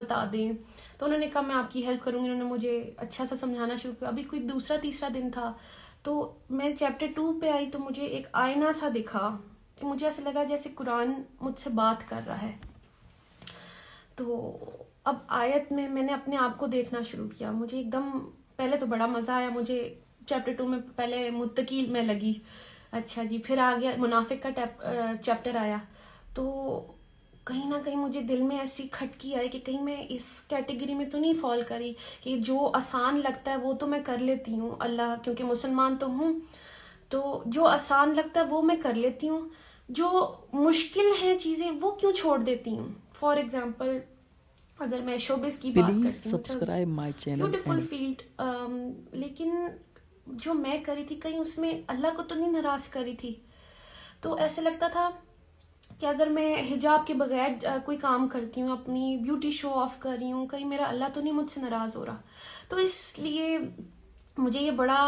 बता दें। तो उन्होंने कहा मैं आपकी हेल्प करूँगी। उन्होंने मुझे अच्छा सा समझाना शुरू किया। अभी कोई दूसरा तीसरा दिन था तो मैं चैप्टर 2 पे आई तो मुझे एक आईना सा दिखा कि मुझे ऐसा लगा जैसे कुरान मुझसे बात कर रहा है। तो अब आयत में मैंने अपने आप को देखना शुरू किया। मुझे एकदम पहले तो बड़ा मज़ा आया। मुझे चैप्टर 2 में पहले मुत्तकी में लगी, अच्छा जी। फिर आ गया मुनाफिक का चैप्टर आया तो कहीं ना कहीं मुझे दिल में ऐसी खटकी आई कि कहीं मैं इस कैटेगरी में तो नहीं फॉल करी कि जो आसान लगता है वो तो मैं कर लेती हूँ, अल्लाह क्योंकि मुसलमान तो हूँ, तो जो आसान लगता है वो मैं कर लेती हूँ, जो मुश्किल हैं चीज़ें वो क्यों छोड़ देती हूँ। फॉर एग्जाम्पल अगर मैं शोबिस की बात प्लीज करती हूँ, subscribe my channel beautiful and field, लेकिन जो मैं करी थी कहीं उसमें अल्लाह को तो नहीं नाराज करी थी। तो ऐसे लगता था कि अगर मैं हिजाब के बगैर कोई काम करती हूँ, अपनी ब्यूटी शो ऑफ कर रही हूँ, कहीं मेरा अल्लाह तो नहीं मुझसे नाराज हो रहा। तो इसलिए मुझे ये बड़ा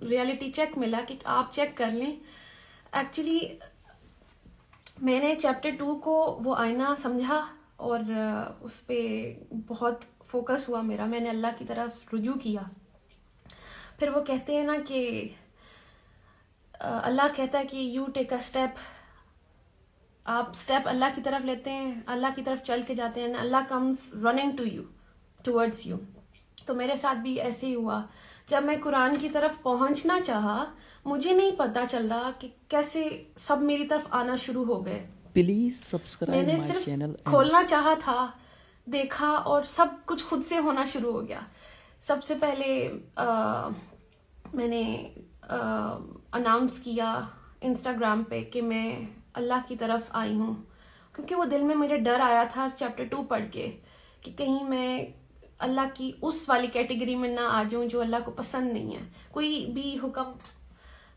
रियलिटी चेक मिला कि आप चेक कर लें। एक्चुअली मैंने चैप्टर 2 को वो आईना समझा और उस पर बहुत फोकस हुआ मेरा। मैंने अल्लाह की तरफ रुजू किया। फिर वो कहते हैं ना कि अल्लाह कहता है कि यू टेक अ स्टेप, आप स्टेप अल्लाह की तरफ लेते हैं, अल्लाह की तरफ चल के जाते हैं, Allah comes running to you, towards you. तो मेरे साथ भी ऐसे ही हुआ। जब मैं कुरान की तरफ पहुंचना चाहा, मुझे नहीं पता चल रहा कि कैसे सब मेरी तरफ आना शुरू हो गए। प्लीज सब्सक्राइब मैंने माय सिर्फ चैनल एंड खोलना चाहा था, देखा और सब कुछ खुद से होना शुरू हो गया। सबसे पहले मैंने अनाउंस किया इंस्टाग्राम पे कि मैं अल्लाह की तरफ आई हूँ, क्योंकि वो दिल में मेरे डर आया था चैप्टर 2 पढ़ के कि कहीं मैं अल्लाह की उस वाली कैटेगरी में ना आ जाऊं जो अल्लाह को पसंद नहीं है। कोई भी हुक्म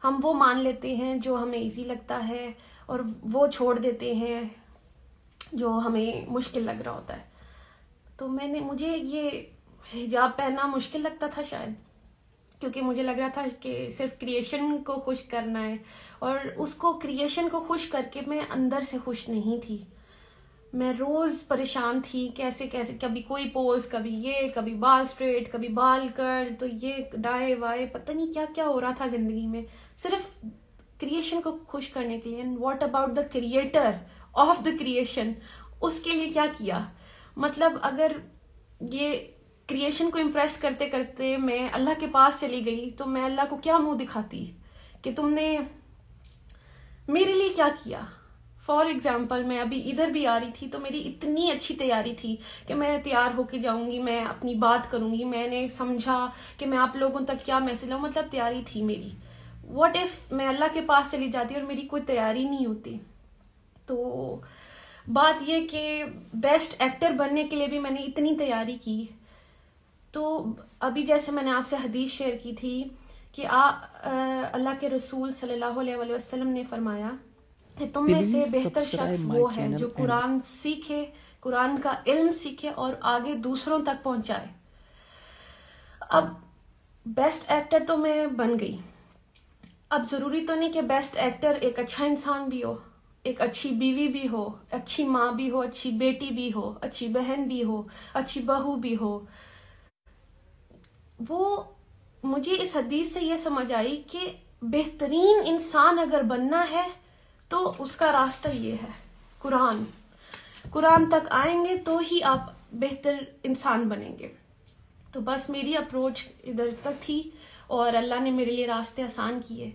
हम वो मान लेते हैं जो हमें इजी लगता है और वो छोड़ देते हैं जो हमें मुश्किल लग रहा होता है। तो मुझे ये हिजाब पहनना मुश्किल लगता था शायद, क्योंकि मुझे लग रहा था कि सिर्फ क्रिएशन को खुश करना है, और उसको क्रिएशन को खुश करके मैं अंदर से खुश नहीं थी। मैं रोज परेशान थी कैसे कैसे, कभी कोई पोज, कभी ये, कभी बाल स्ट्रेट, कभी बाल कर्ल, तो ये डाए वाए, पता नहीं क्या क्या हो रहा था जिंदगी में सिर्फ क्रिएशन को खुश करने के लिए। And what about the creator of the creation, उसके लिए क्या किया। मतलब अगर ये क्रिएशन को इम्प्रेस करते करते मैं अल्लाह के पास चली गई तो मैं अल्लाह को क्या मुंह दिखाती कि तुमने मेरे लिए क्या किया। फॉर एग्जाम्पल मैं अभी इधर भी आ रही थी तो मेरी इतनी अच्छी तैयारी थी कि मैं तैयार होके जाऊंगी, मैं अपनी बात करूंगी, मैंने समझा कि मैं आप लोगों तक क्या मैसेज लाऊं, मतलब तैयारी थी मेरी। व्हाट इफ मैं अल्लाह के पास चली जाती और मेरी कोई तैयारी नहीं होती। तो बात ये कि बेस्ट एक्टर बनने के लिए भी मैंने इतनी तैयारी की। तो अभी जैसे मैंने आपसे हदीस शेयर की थी कि अल्लाह के रसूल सल्लल्लाहु अलैहि वसल्लम ने फरमाया कि तुम में से प्लीज बेहतर सब्सक्राइब शख्स माय वो है चैनल जो एंड कुरान सीखे, कुरान का इल्म सीखे और आगे दूसरों तक पहुंचाए। अब बेस्ट एक्टर तो मैं बन गई। अब जरूरी तो नहीं कि बेस्ट एक्टर एक अच्छा इंसान भी हो, एक अच्छी बीवी भी हो, अच्छी माँ भी हो, अच्छी बेटी भी हो, अच्छी बहन भी हो, अच्छी बहू भी हो। वो मुझे इस हदीस से ये समझ आई कि बेहतरीन इंसान अगर बनना है तो उसका रास्ता ये है, कुरान। कुरान तक आएंगे तो ही आप बेहतर इंसान बनेंगे। तो बस मेरी अप्रोच इधर तक थी और अल्लाह ने मेरे लिए रास्ते आसान किए।